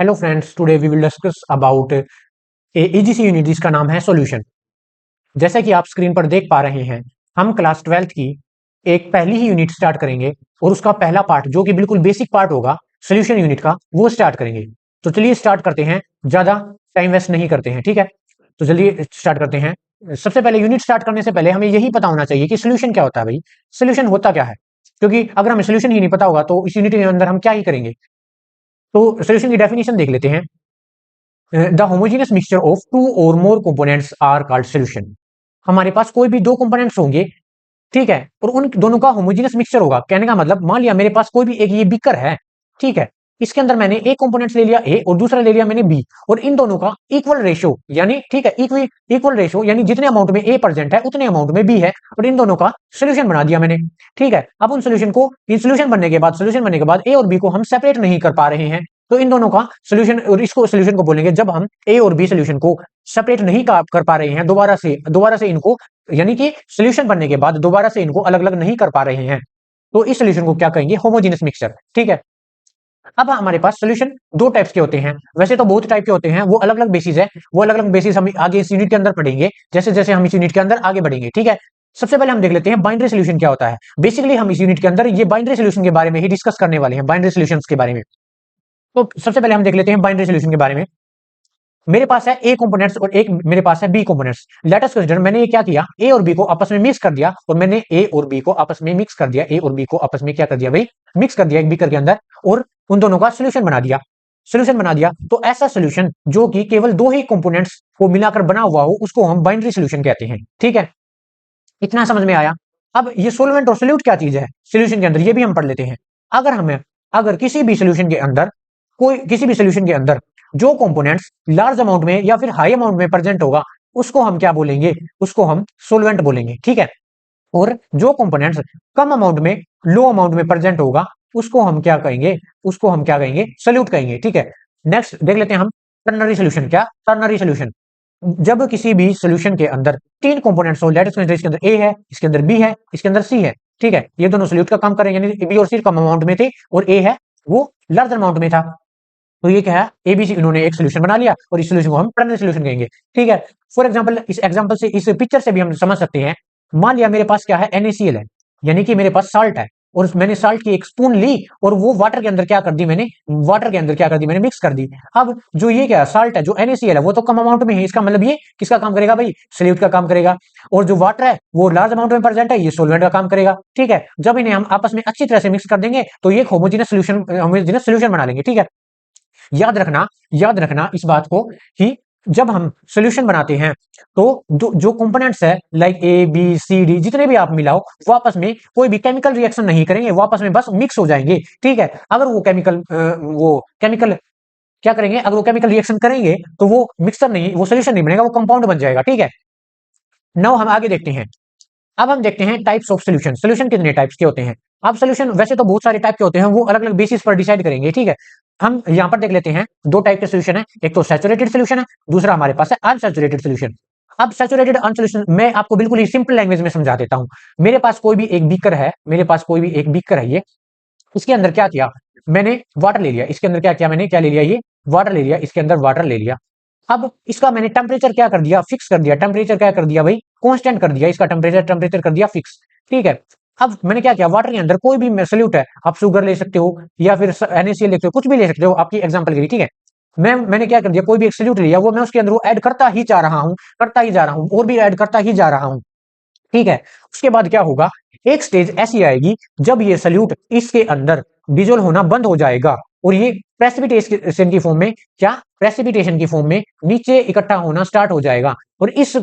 Hello friends, today we will discuss about a EGC unit जिसका नाम है solution. जैसा कि आप स्क्रीन पर देख पा रहे हैं, हम क्लास 12th की एक पहली ही यूनिट स्टार्ट करेंगे और उसका पहला पार्ट जो कि बिल्कुल बेसिक पार्ट होगा सॉल्यूशन यूनिट का, वो स्टार्ट करेंगे। तो चलिए स्टार्ट करते हैं, ज्यादा टाइम वेस्ट नहीं करते हैं, ठीक है। तो चलिए स्टार्ट करते हैं। सबसे पहले यूनिट स्टार्ट करने से पहले हमें यही पता होना चाहिए कि सॉल्यूशन क्या होता है। भाई सॉल्यूशन होता क्या है, क्योंकि अगर हमें सॉल्यूशन ही नहीं पता होगा तो इस यूनिट के अंदर हम क्या ही करेंगे। तो सॉल्यूशन की डेफिनेशन देख लेते हैं। The homogeneous mixture of two or more components are called solution. हमारे पास कोई भी दो कंपोनेंट्स होंगे, ठीक है, और उन दोनों का होमोजेनियस मिक्सचर होगा। कहने का मतलब, मान लिया मेरे पास कोई भी एक ये बीकर है, ठीक है, इसके अंदर मैंने एक कंपोनेंट्स ले लिया ए और दूसरा ले लिया मैंने बी, और इन दोनों का इक्वल रेशियो यानी, ठीक है, इक्वल रेशियो यानी जितने अमाउंट में ए प्रेजेंट है उतने अमाउंट में बी है, और इन दोनों का सोल्यूशन बना दिया मैंने, ठीक है। अब उन सोल्यूशन को, इन सोल्यूशन बनने के बाद ए और बी को हम सेपरेट नहीं कर पा रहे हैं, तो इन दोनों का सोल्यूशन, और इसको सोल्यूशन को बोलेंगे जब हम ए और बी सोल्यूशन को सेपरेट नहीं कर पा रहे हैं, दोबारा से इनको, यानी कि सोल्यूशन बनने के बाद दोबारा से इनको अलग अलग नहीं कर पा रहे हैं, तो इस सोल्यूशन को क्या कहेंगे, होमोजेनियस मिक्सचर, ठीक है। अब हमारे पास सोल्यूशन दो टाइप्स के होते हैं, वैसे तो बहुत टाइप के होते हैं, वो अलग अलग बेसिस है, वो अलग अलग बेसिस हम आगे इस यूनिट के अंदर पढ़ेंगे, जैसे जैसे हम इस यूनिट के अंदर आगे बढ़ेंगे, ठीक है। सबसे पहले हम देख लेते हैं बाइनरी सोल्यूशन क्या होता है। बेसिकली हम इस यूनिट के अंदर ये बाइनरी सोल्यूशन के बारे में ही डिस्कस करने वाले हैं, बाइनरी सोल्यूशंस के बारे में। तो सबसे पहले हम देख लेते हैं बाइनरी सोल्यूशन के बारे में। मेरे पास है ए कंपोनेंट्स और एक मेरे पास है B components. Let us consider, मैंने ये क्या किया, ए और बी को आपस में मिक्स कर दिया, और मैंने ए और बी को आपस में मिक्स कर दिया, ए और बी को आपस में क्या कर दिया भाई, मिक्स कर दिया एक बीकर के अंदर, और उन दोनों का सोल्यूशन बना दिया। सोल्यूशन बना दिया तो ऐसा सोल्यूशन जो कि केवल दो ही कंपोनेंट्स को मिलाकर बना हुआ हो, उसको हम बाइनरी सोल्यूशन कहते हैं, ठीक है। इतना समझ में आया। अब ये सोलवेंट और सोल्यूट क्या चीज है सोल्यूशन के अंदर, ये भी हम पढ़ लेते हैं। अगर किसी भी सोल्यूशन के अंदर, जो कंपोनेंट्स लार्ज अमाउंट में या फिर हाई अमाउंट में प्रेजेंट होगा, उसको हम क्या बोलेंगे, उसको हम सोलवेंट बोलेंगे, ठीक है। और जो कंपोनेंट्स कम अमाउंट में, लो अमाउंट में प्रेजेंट होगा, उसको हम क्या कहेंगे, सोल्यूट कहेंगे, ठीक है। नेक्स्ट देख लेते हैं हम टर्नरी सोल्यूशन। क्या टर्नरी सोल्यूशन, जब किसी भी सोल्यूशन के अंदर तीन कंपोनेंट्स हो, लेट अस कंसीडर इसके अंदर ए है, इसके अंदर बी है, इसके अंदर सी है, ठीक है, ये दोनों सोल्यूट का काम कर रहे हैं, यानी बी और सी कम अमाउंट में थे और ए है वो लार्ज अमाउंट में था, तो ये क्या है, एबीसी, इन्होंने एक सोल्यूशन बना लिया और इस सोल्यूशन को हम टर्नरी सोल्यूशन कहेंगे, ठीक है। फॉर एग्जांपल, इस एग्जांपल से, इस पिक्चर से भी हम समझ सकते हैं। मान लिया मेरे पास क्या है, NaCl है, यानी कि मेरे पास साल्ट है, और मैंने साल्ट की एक स्पून ली और वो वाटर के अंदर क्या कर दी मैंने, मिक्स कर दी। अब जो ये क्या साल्ट है, जो NaCl है, वो तो कम अमाउंट में है, इसका मतलब ये किसका काम करेगा भाई, सोल्यूट का काम करेगा, और जो वाटर है वो लार्ज अमाउंट में प्रेजेंट है, ये सोलवेंट का काम करेगा, ठीक है। जब इन्हें हम आपस में अच्छी तरह से मिक्स कर देंगे तो ये होमोजेनियस सोल्यूशन बना लेंगे, ठीक है। याद रखना इस बात को कि जब हम सॉल्यूशन बनाते हैं तो जो कंपोनेंट्स है, like A B C D, जितने भी आप मिलाओ, वो आपस में कोई भी केमिकल रिएक्शन नहीं करेंगे, वो आपस में बस मिक्स हो जाएंगे, ठीक है। अगर वो केमिकल क्या करेंगे, अगर वो केमिकल रिएक्शन करेंगे तो वो मिक्सर नहीं, वो सोल्यूशन नहीं बनेगा, वो कंपाउंड बन जाएगा, ठीक है। नाउ हम आगे देखते हैं। अब हम देखते हैं टाइप्स ऑफ सोल्यूशन। सोल्यूशन कितने टाइप्स के होते हैं। अब सोल्यूशन वैसे तो बहुत सारे टाइप के होते हैं, वो अलग अलग बेसिस पर डिसाइड करेंगे, ठीक है। हम यहां पर देख लेते हैं, दो टाइप के सोल्यूशन है, एक तो सैचुरेटेड सोल्यूशन है, दूसरा हमारे पास है अनसैचुरेटेड सोल्यूशन। अब सैचुरेटेड अनसोल्यूशन मैं आपको बिल्कुल ही सिंपल लैंग्वेज में समझा देता हूं। मेरे पास कोई भी एक बीकर है, ये, इसके अंदर क्या किया मैंने, वाटर ले लिया, इसके अंदर क्या किया मैंने, क्या ले लिया, ये वाटर ले लिया, इसके अंदर वाटर ले लिया। अब इसका मैंने टेम्परेचर क्या कर दिया, फिक्स कर दिया, टेम्परेचर क्या कर दिया भाई, कांस्टेंट कर दिया, इसका टेम्परेचर कर दिया फिक्स, ठीक है। अब मैंने क्या किया, वाटर के अंदर कोई भी सोल्यूट है, आप शुगर ले सकते हो या फिर NaCl ले सकते हो, कुछ भी ले सकते हो आपकी एग्जांपल के लिए, ठीक है। मैंने क्या कर दिया, कोई भी एक सोल्यूट लिया, वो मैं उसके अंदर ऐड करता ही जा रहा हूं, और भी ऐड करता ही जा रहा हूं, ठीक है। उसके बाद क्या होगा, एक स्टेज ऐसी आएगी जब ये सल्यूट इसके अंदर डिजोल्व होना बंद हो जाएगा, और ये प्रेसिपिटेशन की फॉर्म में, नीचे इकट्ठा होना स्टार्ट हो जाएगा, और इस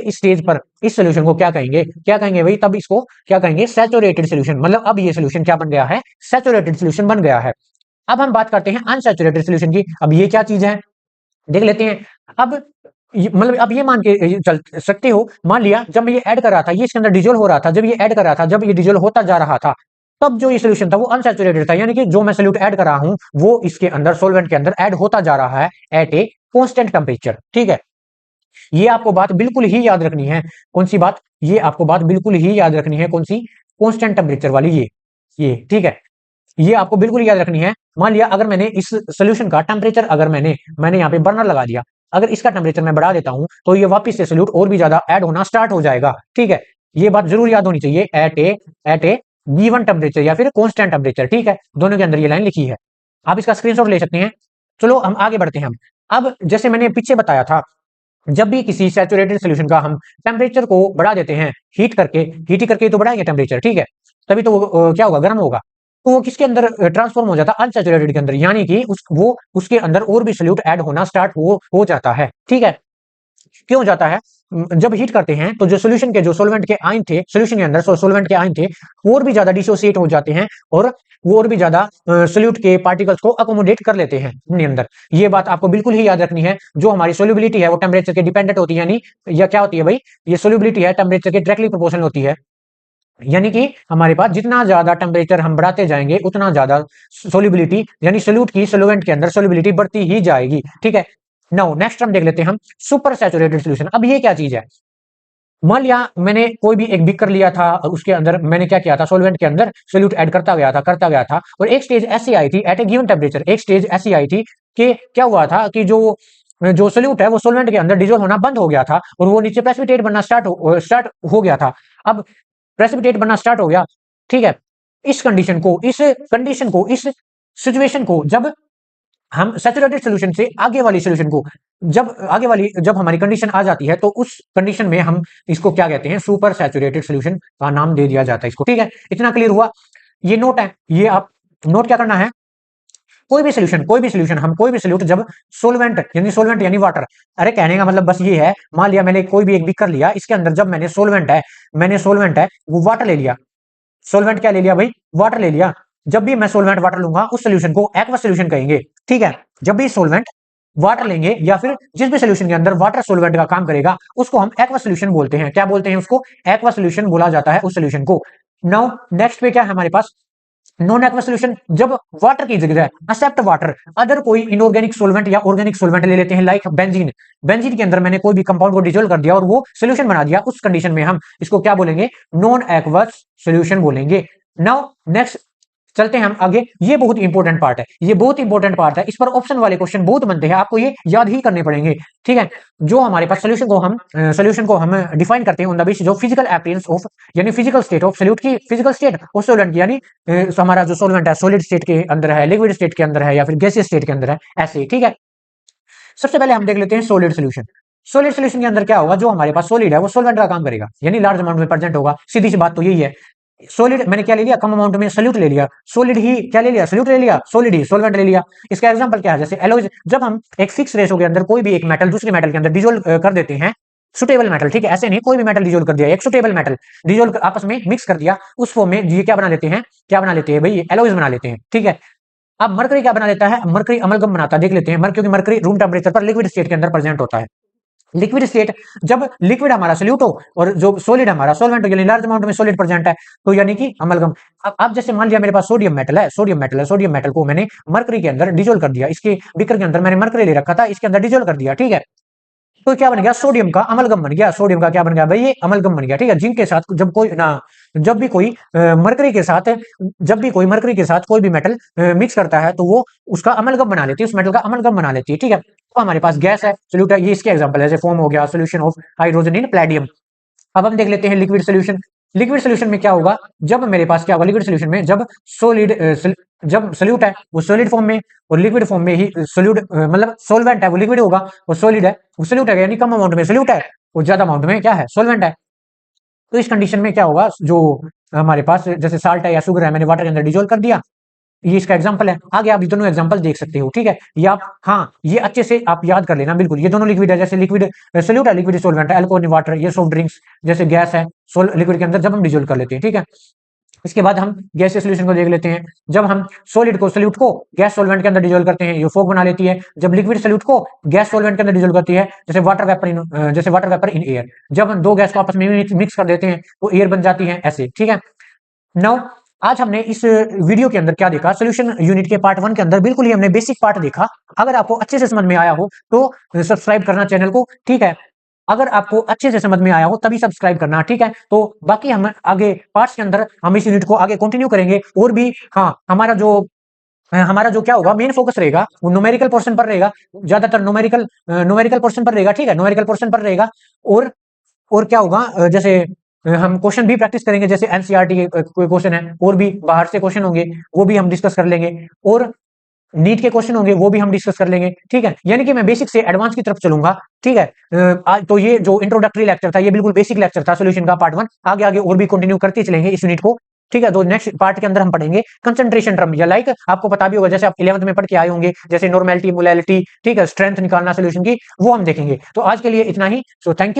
स्टेज पर इस सोल्यूशन को क्या कहेंगे भाई, तब इसको क्या कहेंगे, सैचुरेटेड सोल्यूशन। मतलब अब ये सोल्यूशन क्या बन गया है, सैचुरेटेड सोल्यूशन बन गया है। अब हम बात करते हैं अनसैचुरेटेड सोल्यूशन की। अब ये क्या चीज है देख लेते हैं। अब मतलब अब ये मान के चल सकते हो, मान लिया जब मैं ये ऐड कर रहा था, ये इसके अंदर डिजोल्व हो रहा था, जब ये डिजोल्व होता जा रहा था, तब जो ये सोल्यूशन था वो अनसैचुरेटेड था, यानी कि जो मैं सोल्यूट ऐड कर रहा हूं वो इसके अंदर, सॉल्वेंट के अंदर ऐड होता जा रहा है एट ए कांस्टेंट टेम्परेचर, ठीक है। ये आपको बात बिल्कुल ही याद रखनी है, कौन सी बात, ये आपको बात बिल्कुल ही याद रखनी है, कौन सी, कांस्टेंट टेम्परेचर वाली, ये ठीक है, ये आपको बिल्कुल याद रखनी है। मान लिया अगर मैंने इस सोल्यूशन का टेम्परेचर अगर मैंने यहाँ पे बर्नर लगा दिया, अगर इसका टेम्परेचर मैं बढ़ा देता हूं तो ये वापस से सोल्यूट और भी ज्यादा ऐड होना स्टार्ट हो जाएगा। ठीक है, ये बात जरूर याद होनी चाहिए, एट ए गिवन टेम्परेचर या फिर कॉन्स्टेंट टेम्परेचर। ठीक है, दोनों के अंदर ये लाइन लिखी है, आप इसका स्क्रीनशॉट ले सकते हैं। चलो हम आगे बढ़ते हैं। अब जैसे मैंने पीछे बताया था, जब भी किसी सैचुरेटेड सोल्यूशन का हम टेम्परेचर को बढ़ा देते हैं, हीट करके तो बढ़ाएंगे टेम्परेचर, ठीक है, तभी तो वो क्या होगा, गर्म होगा, तो वो किसके अंदर ट्रांसफॉर्म हो जाता है, अनसैचुरेटेड के अंदर, यानी कि उसके अंदर और भी सोल्यूट ऐड होना स्टार्ट हो जाता है। ठीक है, क्यों जाता है, जब हीट करते हैं तो जो सोल्यूशन के जो सोलवेंट के आयन थे, सोल्यूशन के अंदर सोलवेंट के आयन थे, वो और भी ज्यादा डिसोसिएट हो जाते हैं और वो और भी ज्यादा सोल्यूट के पार्टिकल्स को अकोमोडेट कर लेते हैं अपने अंदर। ये बात आपको बिल्कुल ही याद रखनी है। जो हमारी सोल्यूबिलिटी है वो टेम्परेचर के डिपेंडेंट होती है, यानी या क्या होती है भाई, ये सोल्यूबिलिटी है टेम्परेचर के डायरेक्टली प्रोपोर्शनल होती है, यानी कि हमारे पास जितना ज्यादा टेम्परेचर हम बढ़ाते जाएंगे उतना ज्यादा सोल्यूबिलिटी यानी सोल्यूट की सोलवेंट के अंदर सोल्यूबिलिटी बढ़ती ही जाएगी। ठीक है, नाउ नेक्स्ट हम देख लेते हैं हम सुपर सैचुरेटेड सोल्यूशन। अब ये क्या चीज है, मान लिया मैंने कोई भी एक बीकर लिया था और उसके अंदर मैंने क्या किया था, सॉल्वेंट के अंदर सोल्यूट ऐड करता गया था और एक स्टेज ऐसी आई थी एट ए गिवन टेम्परेचर, एक स्टेज ऐसी आई थी कि क्या हुआ था कि जो जो सोल्यूट है वो सोलवेंट के अंदर डिजोल्व होना बंद हो गया था और वो नीचे प्रेसिपिटेट बनना स्टार्ट हो गया था। अब प्रेसिपिटेट बनना स्टार्ट हो गया, ठीक है, इस सिचुएशन को जब हम सैचुरेटेड सोल्यूशन से आगे वाली सोल्यूशन को जब हमारी कंडीशन आ जाती है तो उस कंडीशन में हम इसको क्या कहते हैं, सुपर सैचुरेटेड सोल्यूशन का नाम दे दिया जाता है इसको। ठीक है, इतना क्लियर हुआ। ये नोट है, ये आप नोट क्या करना है, कोई भी सोल्यूशन हम कोई भी सोल्यूट जब सोलवेंट यानी वाटर, अरे कहने का मतलब बस ये है, मान लिया मैंने कोई भी एक बीकर लिया, इसके अंदर जब मैंने सोलवेंट है वो वाटर ले लिया, सोलवेंट क्या ले लिया भाई, वाटर ले लिया। जब भी मैं सोलवेंट वाटर लूंगा उस सोल्यूशन को एक्वा सोल्यूशन कहेंगे। ठीक है, जब भी सोलवेंट वाटर लेंगे या फिर जिस भी सोल्यूशन के अंदर वाटर सोलवेंट का काम करेगा उसको हम एक्वा सोल्यूशन बोलते हैं। क्या बोलते हैं उसको, एक्वा सोल्यूशन बोला जाता है उस सोल्यूशन को। नाउ नेक्स्ट पे क्या है हमारे पास, नॉन एक्वा सोल्यूशन, जब वाटर की जगह एक्सेप्ट वाटर अदर कोई इनऑर्गेनिक सोलवेंट या ऑर्गेनिक सोलवेंट ले लेते हैं, लाइक बेंजीन के अंदर मैंने कोई भी कंपाउंड को डिजोल्व कर दिया और वो सोल्यूशन बना दिया, उस कंडीशन में हम इसको क्या बोलेंगे, नॉन एक्वस सोल्यूशन बोलेंगे। नाउ नेक्स्ट चलते हैं हम आगे, ये बहुत इंपॉर्टेंट पार्ट है, इस पर ऑप्शन वाले क्वेश्चन बहुत बनते हैं, आपको ये याद ही करने पड़ेंगे। ठीक है, जो हमारे पास सोल्यूशन को हम डिफाइन करते हैं on the basis of physical appearance of, यानी फिजिकल स्टेट ऑफ सोल्यूट की, फिजिकल स्टेट ऑफ सोलवेंट यानी हमारा जो सोलवेंट है सॉलिड स्टेट के अंदर है, लिक्विड स्टेट के अंदर है या फिर गैसियस स्टेट के अंदर है, ऐसे। ठीक है, सबसे पहले हम देख लेते हैं सॉलिड सोल्यूशन। सॉलिड सोल्यूशन के अंदर क्या होगा, जो हमारे पास सॉलिड है वो सोलवेंट का काम करेगा, यानी लार्ज अमाउंट में प्रेजेंट होगा, सीधी सी बात तो यही है। सॉलिड मैंने क्या ले लिया, कम अमाउंट में सोल्यूट ले लिया, सॉलिड ही क्या ले लिया, सोल्यूट ले लिया, सॉलिड ही सोलवेंट ले लिया। इसका एग्जांपल क्या है, जैसे एलॉयज, जब हम एक फिक्स रेशो के अंदर कोई भी एक मेटल दूसरे मेटल के अंदर डिजोल्व कर देते हैं, सुटेबल मेटल, ठीक है, ऐसे नहीं कोई भी मेटल डिजोल्व कर दिया, एक सुटेबल मेटल डिजोल्व आपस में मिक्स कर दिया, उस फॉर्म में ये क्या बना लेते हैं, भाई एलॉयज बना लेते हैं। ठीक है, अब मरकरी क्या बना लेता है, मरकरी अमलगम बनाता है, देख लेते हैं। क्योंकि मरकरी रूम टेम्परेचर पर लिक्विड स्टेट के अंदर प्रेजेंट होता है। लिक्विड स्टेट, जब लिक्विड हमारा सोल्यूट हो और जो सॉलिड हमारा सॉल्वेंट हो, यानी लार्ज अमाउंट में सॉलिड प्रेजेंट है, तो यानी कि अमलगम। अब जैसे मान लिया मेरे पास सोडियम मेटल को मैंने मरकरी के अंदर डिजोल्व कर दिया, इसके बीकर के अंदर मैंने मरकरी ले रखा था, इसके अंदर डिजोल्व कर दिया। ठीक है, तो क्या बन गया, सोडियम का अमलगम बन गया, सोडियम का क्या बन गया भाई, ये अमलगम बन गया। ठीक है, जिंक के साथ जब भी कोई मरकरी के साथ कोई भी मेटल मिक्स करता है तो वो उसका अमलगम बना लेती है, उस मेटल का अमलगम बना लेती है। ठीक है, तो हमारे पास गैस है, सोल्यूट है, ये इसके एग्जांपल है, जैसे फॉर्म हो गया solution of hydrogen in Palladium. अब हम देख लेते हैं लिक्विड सोल्यूशन। लिक्विड सोल्यूशन में क्या होगा, जब मेरे पास क्या होगा लिक्विड सोल्यूशन में, जब सोल्यूट है वो सॉलिड फॉर्म में और लिक्विड फॉर्म में ही सोल्यूट मतलब सोलवेंट है वो लिक्विड होगा, वो सॉलिड है वो सोल्यूट है, यानी कम अमाउंट में सोल्यूट है और ज्यादा अमाउंट में क्या है, सोलवेंट है। तो इस कंडीशन में क्या होगा, जो हमारे पास जैसे साल्ट है या शुगर है, मैंने वाटर के अंदर डिजोल्व कर दिया, ये इसका एग्जांपल है। आगे आप ये दोनों एग्जांपल देख सकते हो। ठीक है, ये आप हाँ ये अच्छे से आप याद कर लेना बिल्कुल, ये दोनों लिक्विड है, जैसे लिक्विड सोल्यूट है, लिक्विड सोलवेंट है, अल्कोहल वाटर, ये सॉफ्ट ड्रिंक्स जैसे गैस है लिक्विड के अंदर जब हम डिजोल्व कर लेते हैं। ठीक है, इसके बाद हम गैसीय सॉल्यूशन को देख लेते हैं। जब हम सोल्यूट को गैस सॉल्वेंट के अंदर डिजोल्व करते हैं, ये फॉग बना लेती है। जब लिक्विड सोल्यूट को गैस सॉल्वेंट के अंदर डिजोल्व करती है, जैसे वाटर वेपर इन एयर, जब हम दो गैस को आपस में मिक्स कर देते हैं तो एयर बन जाती है, ऐसे। ठीक है, नाउ आज हमने इस वीडियो के अंदर क्या देखा, सोल्यूशन यूनिट के पार्ट 1 के अंदर बिल्कुल ही हमने बेसिक पार्ट देखा। अगर आपको अच्छे से समझ में आया हो तो सब्सक्राइब करना चैनल को। ठीक है, अगर आपको अच्छे से समझ में आया हो तभी सब्सक्राइब करना। ठीक है, तो बाकी हम आगे पार्ट्स के अंदर हम इस यूनिट को आगे कंटिन्यू करेंगे और भी। हाँ, हमारा जो हमारा जो क्या होगा, मेन फोकस रहेगा वो न्यूमेरिकल पोर्शन पर रहेगा, ज्यादातर न्यूमेरिकल पोर्शन पर रहेगा, ठीक है, न्यूमेरिकल पोर्शन पर रहेगा। और क्या होगा, जैसे हम क्वेश्चन भी प्रैक्टिस करेंगे, जैसे एनसीईआरटी के कोई क्वेश्चन है, और भी बाहर से क्वेश्चन होंगे, वो भी हम डिस्कस कर लेंगे, और नीट के क्वेश्चन होंगे, वो भी हम डिस्कस कर लेंगे, ठीक है। यानी कि मैं बेसिक से एडवांस की तरफ चलूंगा, ठीक है। आज तो ये जो इंट्रोडक्टरी लेक्चर था, ये बिल्कुल बेसिक लेक्चर था सॉल्यूशन का पार्ट 1। आगे आगे और भी कंटिन्यू करते चलेंगे इस यूनिट को, ठीक है। तो नेक्स्ट पार्ट के अंदर हम पढ़ेंगे कंसंट्रेशन टर्म, या लाइक आपको पता भी होगा, जैसे आप 11th में पढ़ के आए होंगे, जैसे नॉर्मेलिटी, मोलैलिटी, ठीक है, स्ट्रेंथ निकालना सोल्यूशन की, वो हम देखेंगे। तो आज के लिए इतना ही। So thank you.